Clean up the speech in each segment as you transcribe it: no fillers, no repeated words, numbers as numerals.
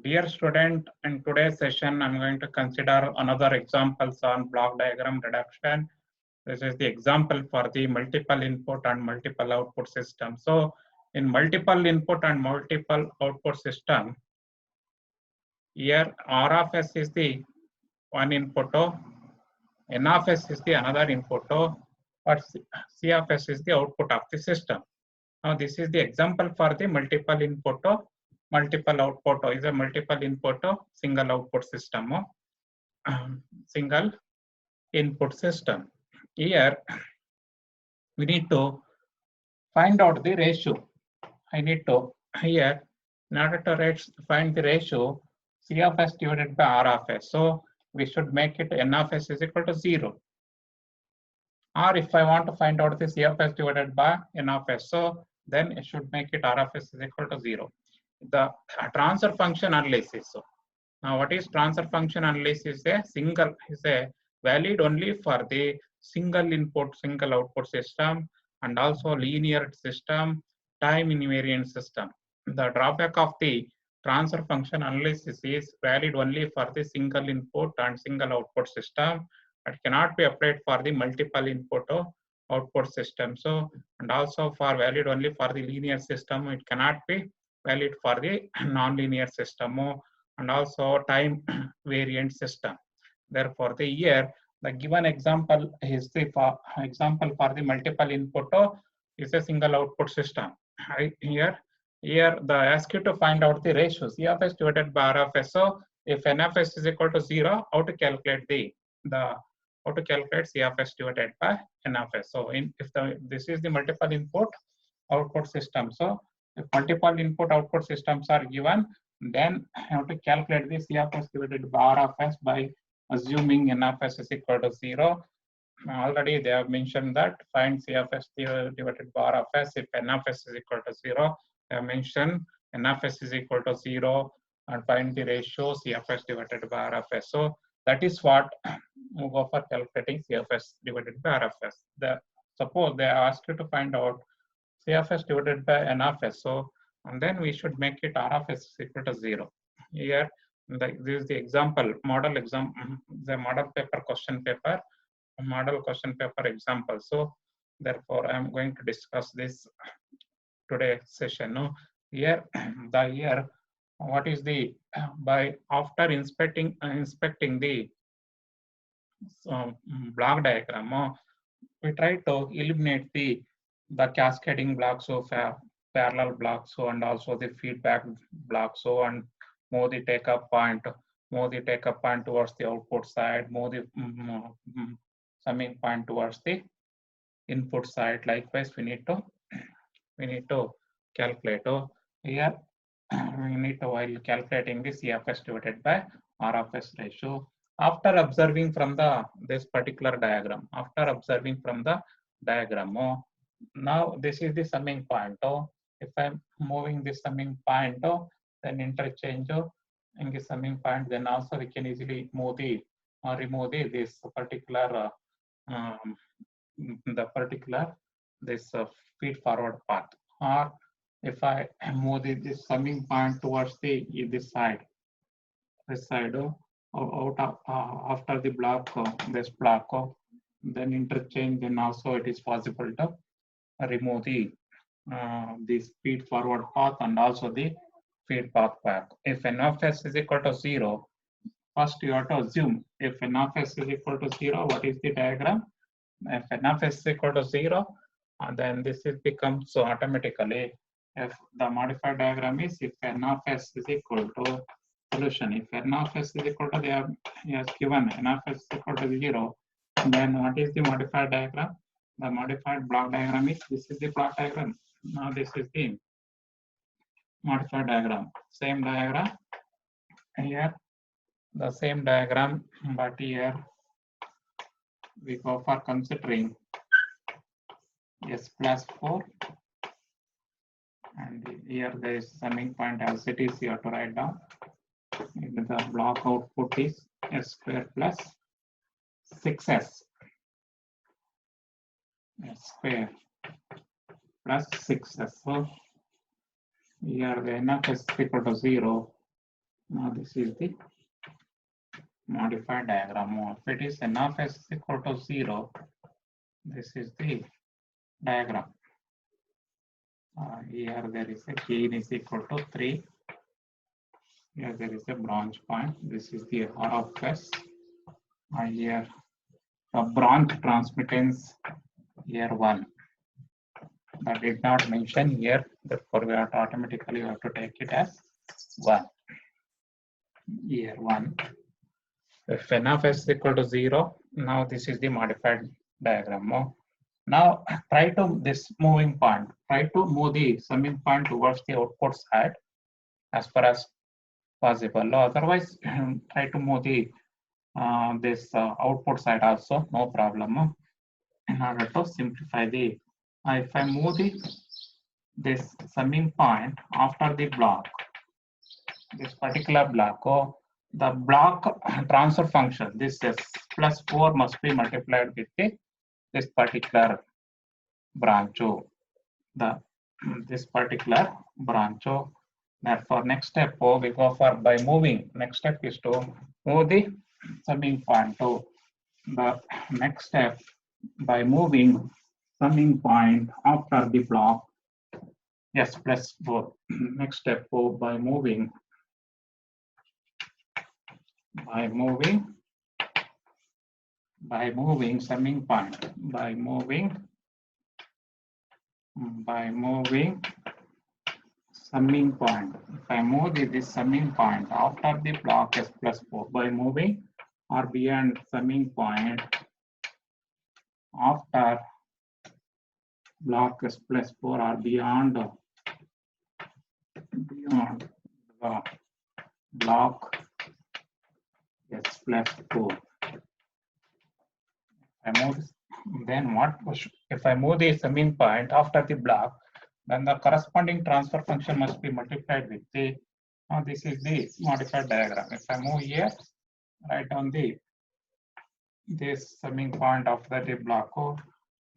Dear student, in today's session, I'm going to consider another examples on block diagram reduction. This is the example for the multiple input and multiple output system. So in multiple input and multiple output system, here R of S is the one input, N of S is the another input, but C of S is the output of the system. Now this is the example for the multiple input, multiple output is a multiple input, single output system, single input system. Here we need to find out the ratio. I need to here in order to find the ratio C of S divided by R of S. So we should make it N of S is equal to 0. Or if I want to find out the C of S divided by N of S, so then it should make it R of S is equal to 0. The transfer function analysis. So now what is transfer function analysis? Is a valid only for the single input, single output system and also linear system, time invariant system. The drawback of the transfer function analysis is valid only for the single input and single output system. It cannot be applied for the multiple input or output system. So, and also for valid only for the linear system, it cannot be valid for the non-linear system and also time variant system. Therefore, the given example is the example for the multiple input is a single output system. Here the ask you to find out the ratio C of S divided by R of S. So if N of S is equal to 0, how to calculate how to calculate C of S divided by N of S. So this is the multiple input output system. So if multiple input output systems are given, then I have to calculate the C of S divided by R of S by assuming N of S is equal to 0. Already they have mentioned that find C of S divided by R of S if N of S is equal to 0. They have mentioned N of S is equal to 0 and find the ratio C of S divided by R of S. So that is what we go for calculating C of S divided by R of S. Suppose they ask you to find out C of S divided by N of S. So, and then we should make it R of S is equal to 0. Here, this is the example, the model paper question paper, model question paper example. So, therefore, I am going to discuss this today session. No? Here, what is the, by after inspecting the block diagram, we try to eliminate the cascading blocks of parallel blocks, so and also the feedback blocks, so and move the take up point towards the output side, move the summing point towards the input side. Likewise, we need to calculate here. We need to, while calculating the C of S divided by R of S ratio. After observing from this particular diagram, now this is the summing point. If I'm moving the summing point, then interchange in the summing point, then also we can easily move remove this particular this feed forward path. Or if I move this summing point towards this side, out of, after the block, this block, then interchange, then also it is possible to remove this feed forward path and also the feed path back. If N of S is equal to 0, first you have to assume if N of S is equal to 0, what is the diagram? If N of S is equal to 0, then this becomes so automatically, if the modified diagram is if N of S is equal to solution. If N of S is equal to, they have given N of S is equal to 0, then what is the modified diagram? The modified block diagram is, this is the block diagram. Now this is the modified diagram. Same diagram here, the same diagram, but here we go for considering S plus 4, and here there is summing point as it is. You have to write down. The block output is S square plus 6S. S square plus 6S. So here the N of S is equal to 0. Now this is the modified diagram. If it is n of s is equal to 0, this is the diagram. Here there is a gain is equal to 3. Here there is a branch point. This is the R of s. Here the branch transmittance here 1. That did not mention here, therefore we have to automatically have to take it as 1. Here 1. If n of s is equal to 0, now this is the modified diagram. Now try to this moving point. Try to move the summing point towards the output side as far as possible. Otherwise, try to move the this output side also, no problem. In order to simplify the, if I move this summing point after the block, this particular block, the block transfer function, this is plus 4 must be multiplied with this particular branch, this particular branch. Therefore, next step we go for by moving. Next step is to move the summing point to the next step by moving summing point after the block. Yes, plus 4. Next step by moving summing point by moving summing point. If I move this summing point after the block s plus 4 by moving or beyond summing point after block s plus 4 or beyond the block s plus 4. I move this, then what if I move the summing point after the block, then the corresponding transfer function must be multiplied with the, this is the modified diagram. If I move here, write on the this summing point after the block,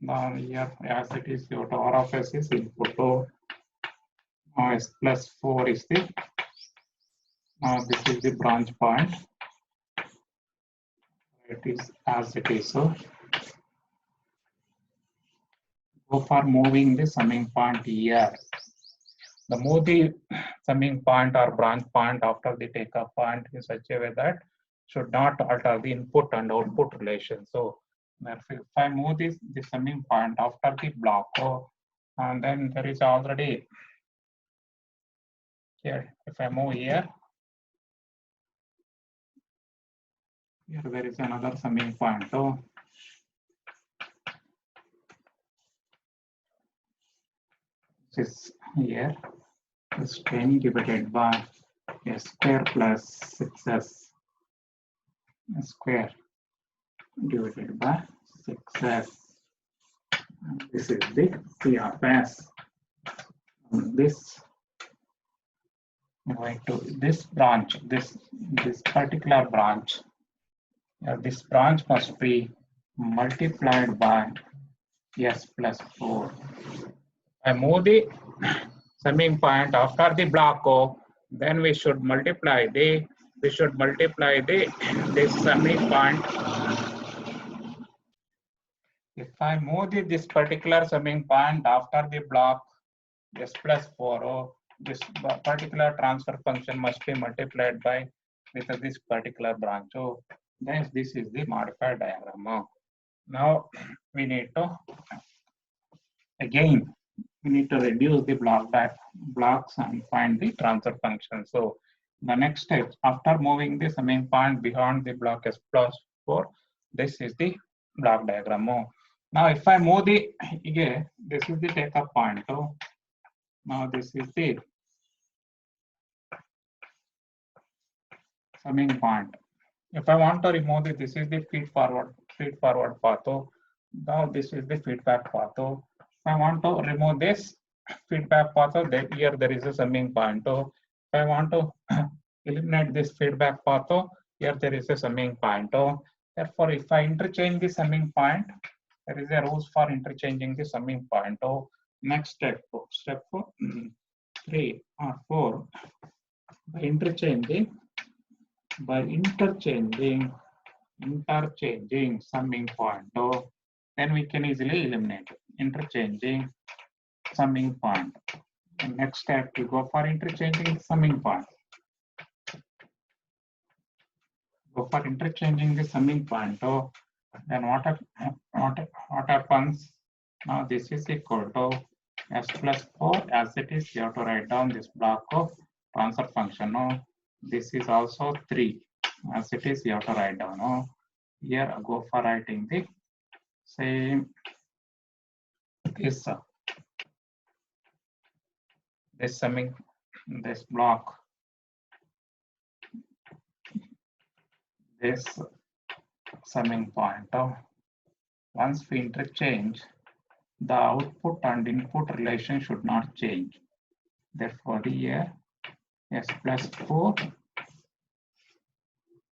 now here as it is your R of s is equal to s plus 4 is the, this is the branch point. It is as it is. So go for moving the summing point here. The move the summing point or branch point after the takeoff point in such a way that should not alter the input and output relation. So if I move the summing point after the block, and then there is already here. If I move here there is another summing point. So this here is 10 divided by s square plus 6s square divided by 6s. This is the C of s. This going to this branch, this particular branch. This branch must be multiplied by s plus 4. I move the summing point after the block, then we should multiply this summing point. If I move this particular summing point after the block s plus 4, this particular transfer function must be multiplied by with this particular branch. So then this is the modified diagram. Now we need to again reduce the blocks and find the transfer function. So the next step after moving the summing point beyond the block s plus 4, this is the block diagram. Now if I move the again, this is the takeoff point. So now this is the summing point. If I want to remove it, this is the feed forward path. So now this is the feedback path. So if I want to remove this feedback path, so that here there is a summing point. So if I want to eliminate this feedback path, so here there is a summing point. So therefore, if I interchange the summing point, there is a rules for interchanging the summing point. So next step 3 or 4. By interchanging summing point, then we can easily eliminate interchanging summing point. And next step, we go for interchanging summing point. Go for interchanging the summing point. Then what happens? Now this is equal to s plus 4 as it is. You have to write down this block of transfer function. Now this is also 3 as it is. You have to write down. Now here I go for writing the same this summing this block. This summing point. Once we interchange, the output and input relation should not change. Therefore, here s plus 4.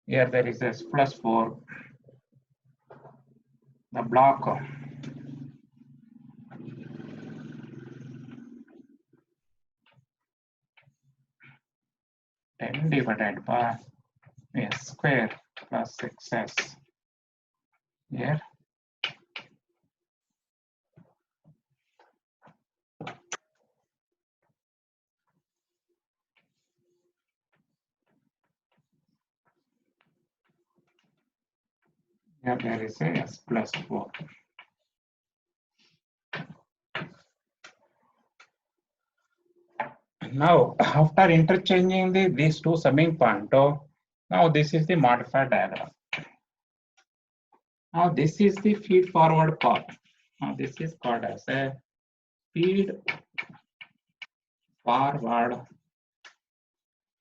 Here there is s plus 4. The block 10 divided by s square plus 6s. Here there is a s plus 4. Now, after interchanging these two summing point, now this is the modified diagram. Now this is the feed forward path. Now this is called as a feed forward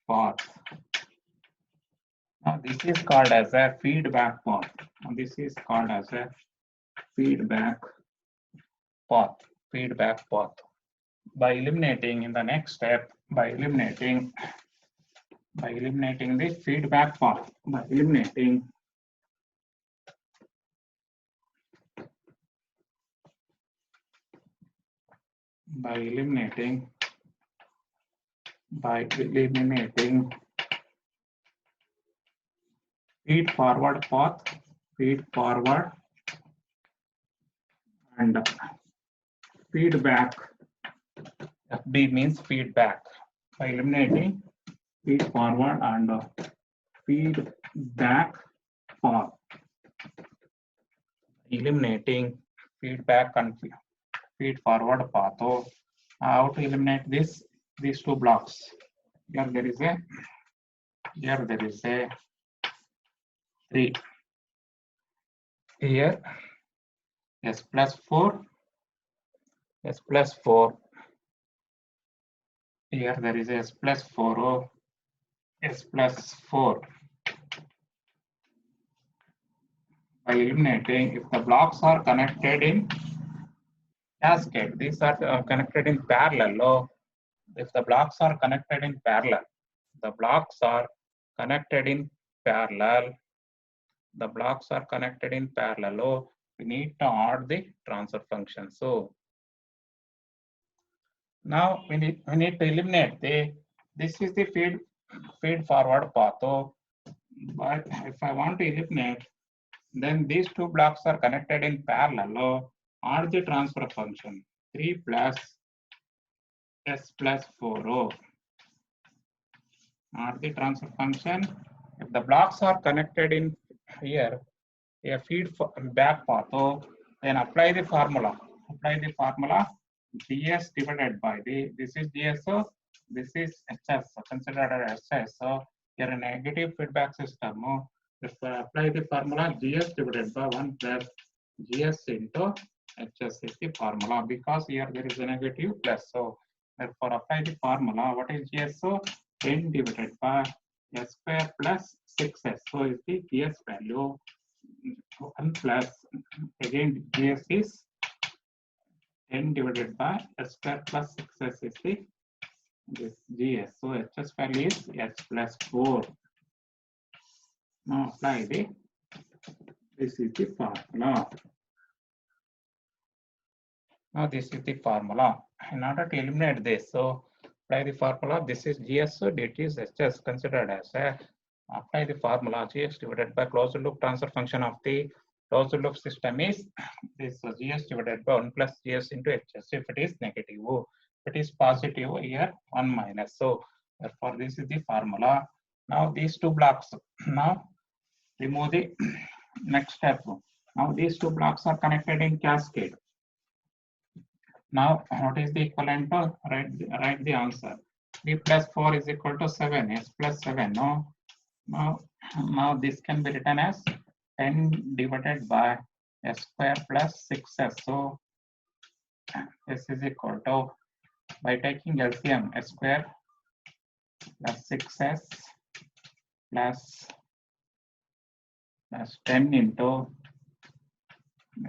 path. Now this is called as a feedback path. Now this is called as a feedback path. Feedback path. By eliminating in the next step, by eliminating the feedback path, by eliminating feed forward path, feed forward and feedback. FB means feedback. By eliminating feed forward and feedback path, eliminating feedback and feed forward path. So how to eliminate these two blocks? Here there is a 3. Here s plus 4. Here there is s plus 4. Oh, s plus 4. By eliminating, if the blocks are connected in cascade, these are connected in parallel. Oh, if the blocks are connected in parallel, the blocks are connected in parallel. Oh, we need to add the transfer function. So now we need to eliminate this is the feed forward path. Oh, but if I want to eliminate, then these two blocks are connected in parallel. Oh, add the transfer function 3 plus s plus 4. Oh, add the transfer function. If the blocks are connected in here, a feed back path, oh, then apply the formula. ds divided by this is ds, so this is hs, so considered as hs. So here a negative feedback system. Oh, if I apply the formula gs divided by 1 plus gs into hs is the formula, because here there is a negative plus. So therefore apply the formula. What is gs? So 10 divided by s square plus 6s. So is the gs value 1 plus, again gs is 10 divided by s square plus 6s is the this gs. So hs value is s plus 4. Now apply this is the formula. Now this is the formula. In order to eliminate this, so Apply the formula. This is GS, it is HS considered as a. Apply the formula. GS divided by closed loop transfer function of the closed loop system is this GS divided by 1 plus GS into HS. If it is negative, if it is positive, here 1 minus. So therefore this is the formula. Now these two blocks. Now remove the next step. Now these two blocks are connected in cascade. Now what is the equivalent to? Write the answer. 3 plus 4 is equal to 7. S plus 7. Now this can be written as 10 divided by S square plus 6S. So this is equal to, by taking LCM, S square plus 6S plus 10 into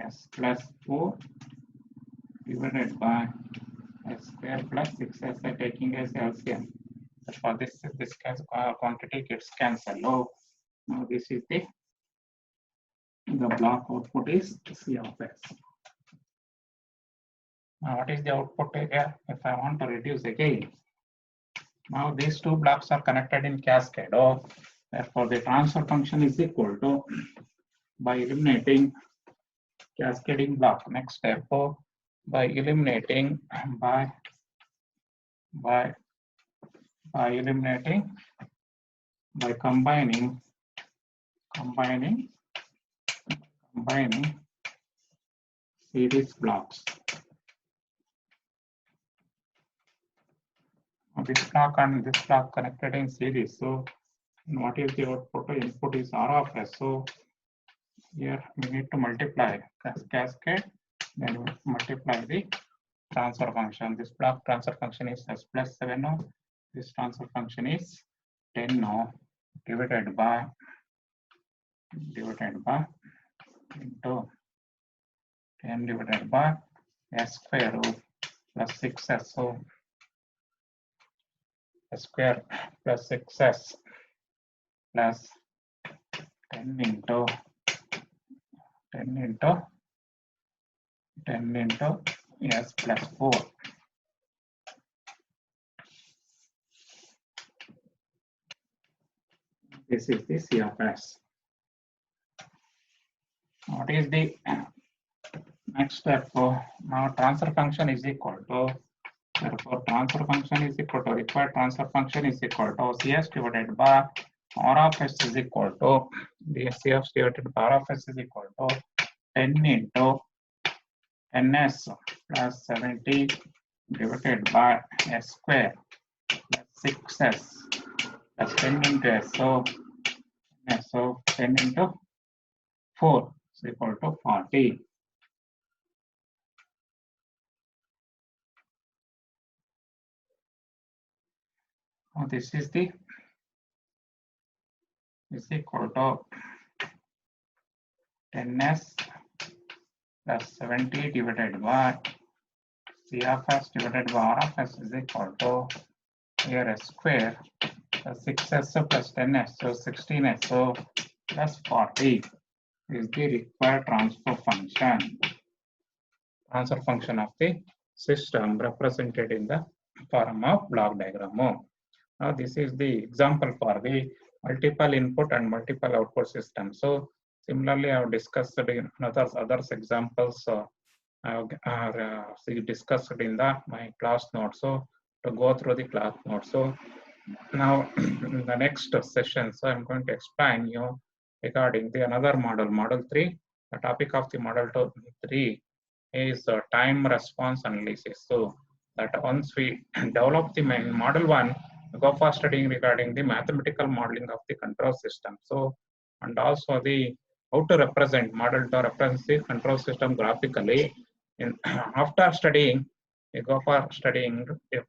S plus 4 divided by S square plus 6S by taking as LCM. For this quantity gets cancelled. Now this is the block output is C of S. Now what is the output here? If I want to reduce again, now these two blocks are connected in cascade. Therefore the transfer function is equal to, by eliminating cascading block. Next step, by eliminating by combining series blocks. This block and this block connected in series. So what is the output? Input is R of S. So here we need to multiply cascade, then multiply the transfer function. This block transfer function is S plus 7 now. This transfer function is 10 now, divided by into 10 divided by S square plus 6S. So S square plus 6S plus 10 into S plus 4. This is the C of S. What is the next step? Now transfer function is equal to, therefore transfer function is equal to, required transfer function is equal to CS divided by R of S is equal to, the CF divided by R of S is equal to 10 into NS plus 70 divided by S square plus 6S plus 10 into S. So 10 into 4 is equal to 40. Now this is the is equal to 10S plus 70 divided by C of S divided by R of S is equal to here S square plus 6S plus 10S, so 16S, so plus 40 is the required transfer function of the system represented in the form of block diagram. Now this is the example for the multiple input and multiple output system. So similarly, I have discussed in others examples discussed in my class note. So to go through the class note. So now in the next session, so I'm going to explain you regarding the another model 3. The topic of the model 3 is time response analysis. So that once we develop the model 1, we go for studying regarding the mathematical modeling of the control system. So and also the how to represent the control system graphically. After studying, we go for studying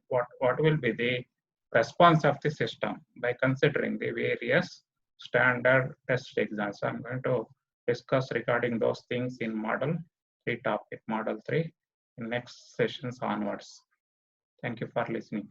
what will be the response of the system by considering the various standard test exams. So I'm going to discuss regarding those things in model 3 in next sessions onwards. Thank you for listening.